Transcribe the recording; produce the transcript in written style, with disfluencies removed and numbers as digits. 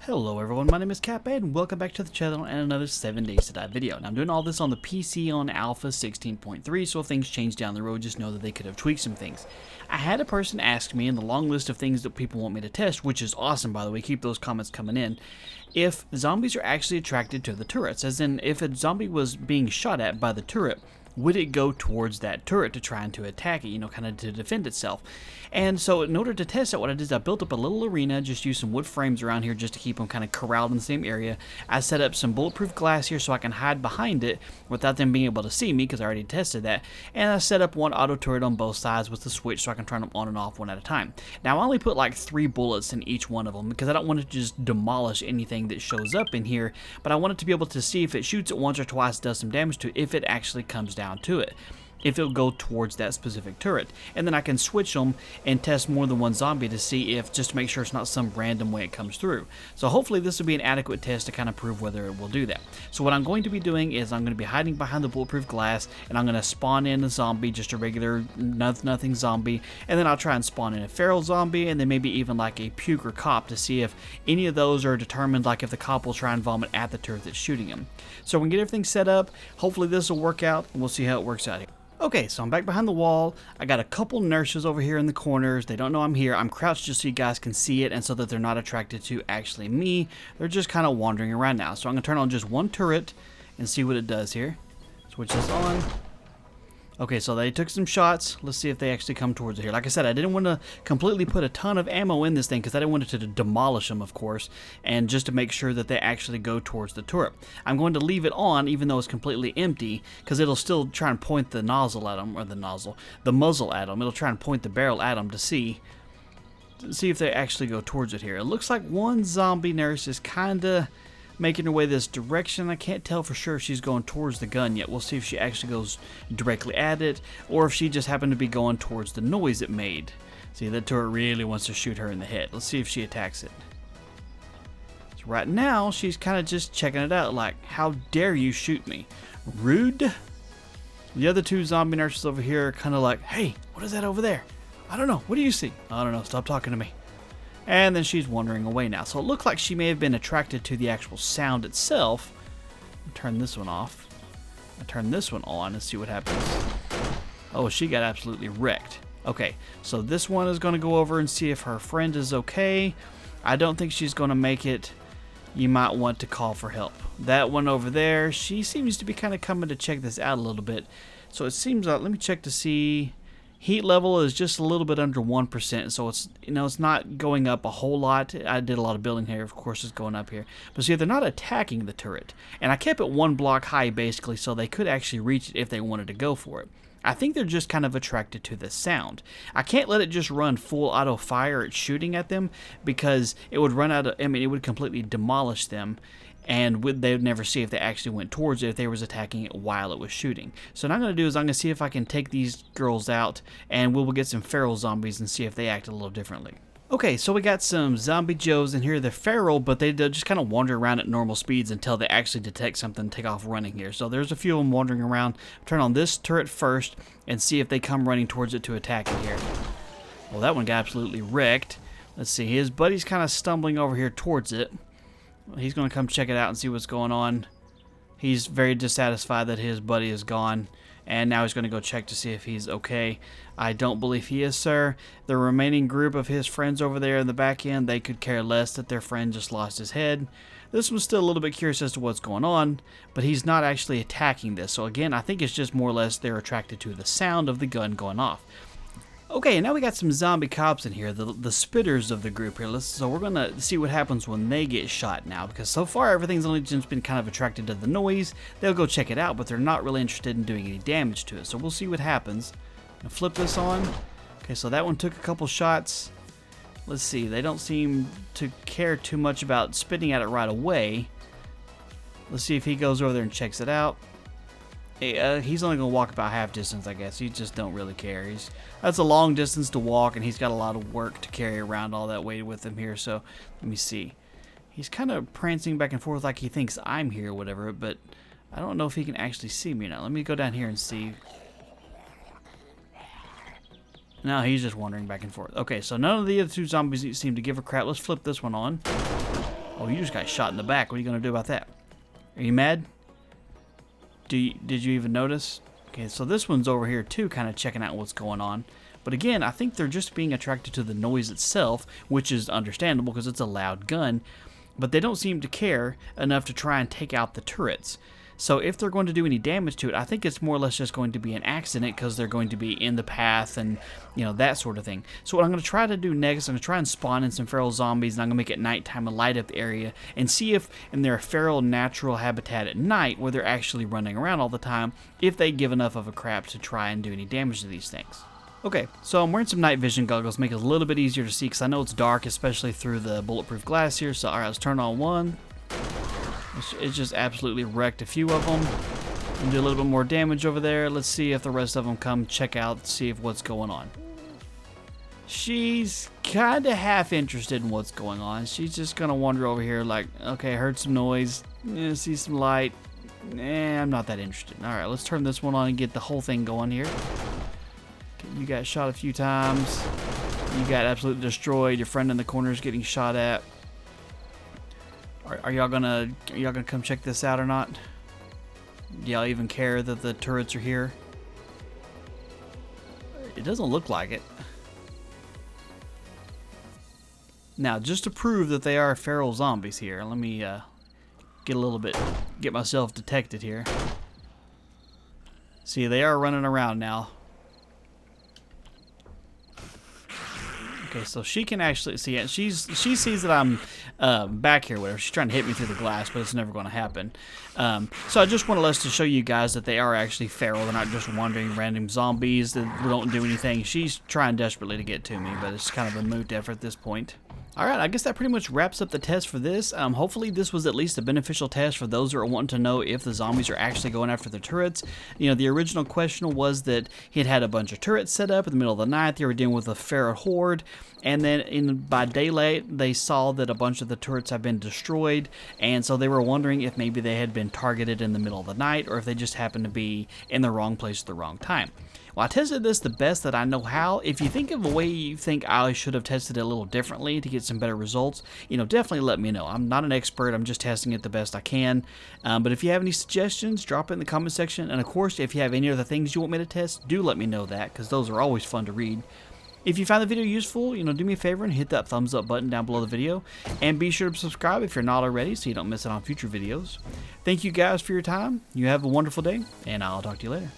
Hello everyone, my name is CappTech and welcome back to the channel and another 7 Days to Die video. Now I'm doing all this on the PC on Alpha 16.3, so if things change down the road, just know that they could have tweaked some things. I had a person ask me in the long list of things that people want me to test, which is awesome by the way, keep those comments coming in, if zombies are actually attracted to the turrets, as in if a zombie was being shot at by the turret, would it go towards that turret to try and to attack it, kind of to defend itself. And so in order to test it, what I did is I built up a little arena, just used some wood frames around here just to keep them kind of corralled in the same area. I set up some bulletproof glass here so I can hide behind it without them being able to see me because I already tested that. And I set up one auto turret on both sides with the switch so I can turn them on and off one at a time. Now I only put like 3 bullets in each one of them because I don't want it to just demolish anything that shows up in here, but I want it to be able to see if it shoots it once or twice, does some damage to it, if it actually comes down to it, if it'll go towards that specific turret. And then I can switch them and test more than one zombie to see if, just to make sure it's not some random way it comes through. So hopefully this will be an adequate test to kind of prove whether it will do that. So what I'm going to be doing is I'm going to be hiding behind the bulletproof glass and I'm going to spawn in a zombie, just a regular nothing zombie, and then I'll try and spawn in a feral zombie and then maybe even like a puke or cop to see if any of those are determined, like if the cop will try and vomit at the turret that's shooting him. So we can get everything set up. Hopefully this will work out and we'll see how it works out here. Okay, so I'm back behind the wall. I got a couple nurses over here in the corners. They don't know I'm here. I'm crouched just so you guys can see it and so that they're not attracted to actually me. They're just kind of wandering around now. So I'm going to turn on just one turret and see what it does here. Switch this on. Okay, so they took some shots. Let's see if they actually come towards it here. Like I said, I didn't want to completely put a ton of ammo in this thing because I didn't want it to demolish them, of course, and just to make sure that they actually go towards the turret. I'm going to leave it on even though it's completely empty because it'll still try and point the nozzle at them, or the muzzle at them. It'll try and point the barrel at them to see if they actually go towards it here. It looks like one zombie nurse is kind of making her way this direction. I can't tell for sure if she's going towards the gun yet. We'll see if she actually goes directly at it or if she just happened to be going towards the noise it made. See, that turret really wants to shoot her in the head. Let's see if she attacks it. So right now, she's kind of just checking it out like, how dare you shoot me? Rude. The other 2 zombie nurses over here are kind of like, hey, what is that over there? I don't know. What do you see? I don't know. Stop talking to me. And then she's wandering away now. So it looked like she may have been attracted to the actual sound itself. I'll turn this one off. I'll turn this one on and see what happens. Oh, she got absolutely wrecked. Okay, so this one is going to go over and see if her friend is okay. I don't think she's going to make it. You might want to call for help. That one over there, she seems to be kind of coming to check this out a little bit. So it seems like, let me check to see. Heat level is just a little bit under 1%, so it's it's not going up a whole lot. I did a lot of building here, of course it's going up here. But see, they're not attacking the turret. And I kept it 1 block high basically so they could actually reach it if they wanted to go for it. I think they're just kind of attracted to the sound. I can't let it just run full auto fire at shooting at them because it would run out of, it would completely demolish them. And they would never see if they actually went towards it if they was attacking it while it was shooting. So what I'm going to do is I'm going to see if I can take these girls out and we'll get some feral zombies and see if they act a little differently. Okay, so we got some zombie joes in here. They're feral, but they just kind of wander around at normal speeds until they actually detect something and take off running here. So there's a few of them wandering around. Turn on this turret first and see if they come running towards it to attack it here. Well, that one got absolutely wrecked. Let's see, his buddy's kind of stumbling over here towards it. He's going to come check it out and see what's going on. He's very dissatisfied that his buddy is gone. And now he's going to go check to see if he's okay. I don't believe he is, sir. The remaining group of his friends over there in the back end, they could care less that their friend just lost his head. This one's still a little bit curious as to what's going on, but he's not actually attacking this. So again, I think it's just more or less they're attracted to the sound of the gun going off. Okay, now we got some zombie cops in here, the spitters of the group here. So we're going to see what happens when they get shot now, because so far everything's only just been kind of attracted to the noise. They'll go check it out, but they're not really interested in doing any damage to it. So we'll see what happens. I'll flip this on. Okay, so that one took a couple shots. Let's see, they don't seem to care too much about spitting at it right away. Let's see if he goes over there and checks it out. He's only going to walk about half distance, I guess. He just don't really care. That's a long distance to walk, and he's got a lot of work to carry around all that weight with him here. So, let me see. He's kind of prancing back and forth like he thinks I'm here or whatever, but I don't know if he can actually see me now. Let me go down here and see. No, he's just wandering back and forth. Okay, so none of the other 2 zombies seem to give a crap. Let's flip this one on. Oh, you just got shot in the back. What are you going to do about that? Are you mad? Did you even notice? Okay, so this one's over here too, kind of checking out what's going on. But again, I think they're just being attracted to the noise itself, which is understandable because it's a loud gun. But they don't seem to care enough to try and take out the turrets. So if they're going to do any damage to it, I think it's more or less just going to be an accident because they're going to be in the path and, you know, that sort of thing. So what I'm going to try to do next, I'm going to try and spawn in some feral zombies, and I'm going to make it nighttime and light up the area and see if in their feral natural habitat at night, where they're actually running around all the time, if they give enough of a crap to try and do any damage to these things. Okay, so I'm wearing some night vision goggles, make it a little bit easier to see because I know it's dark, especially through the bulletproof glass here. So alright, let's turn on one. It's just absolutely wrecked a few of them. And do a little bit more damage over there. Let's see if the rest of them come check out, see if what's going on. She's kind of half interested in what's going on. She's just going to wander over here like, okay, heard some noise, see some light. I'm not that interested. Alright, let's turn this one on and get the whole thing going here. Okay, you got shot a few times. You got absolutely destroyed. Your friend in the corner is getting shot at. Are y'all gonna come check this out or not? Do y'all even care that the turrets are here? It doesn't look like it. Now, just to prove that they are feral zombies here, let me get myself detected here. See, they are running around now. Okay, so she can actually see it. She sees that I'm back here with her. She's trying to hit me through the glass, but it's never going to happen. So I just wanted us to show you guys that they are actually feral. They're not just wandering random zombies that don't do anything. She's trying desperately to get to me, but it's kind of a moot effort at this point. Alright, I guess that pretty much wraps up the test for this. Hopefully this was at least a beneficial test for those who are wanting to know if the zombies are actually going after the turrets. You know, the original question was that he had a bunch of turrets set up in the middle of the night. They were dealing with a feral horde. And then by daylight, they saw that a bunch of the turrets have been destroyed. And so they were wondering if maybe they had been targeted in the middle of the night or if they just happened to be in the wrong place at the wrong time. Well, I tested this the best that I know how. If you think of a way you think I should have tested it a little differently to get some better results, you know, definitely let me know. I'm not an expert. I'm just testing it the best I can. But if you have any suggestions, drop it in the comment section. And of course, if you have any other things you want me to test, do let me know that, because those are always fun to read. If you found the video useful, you know, do me a favor and hit that thumbs up button down below the video. And be sure to subscribe if you're not already so you don't miss out on future videos. Thank you guys for your time. You have a wonderful day, and I'll talk to you later.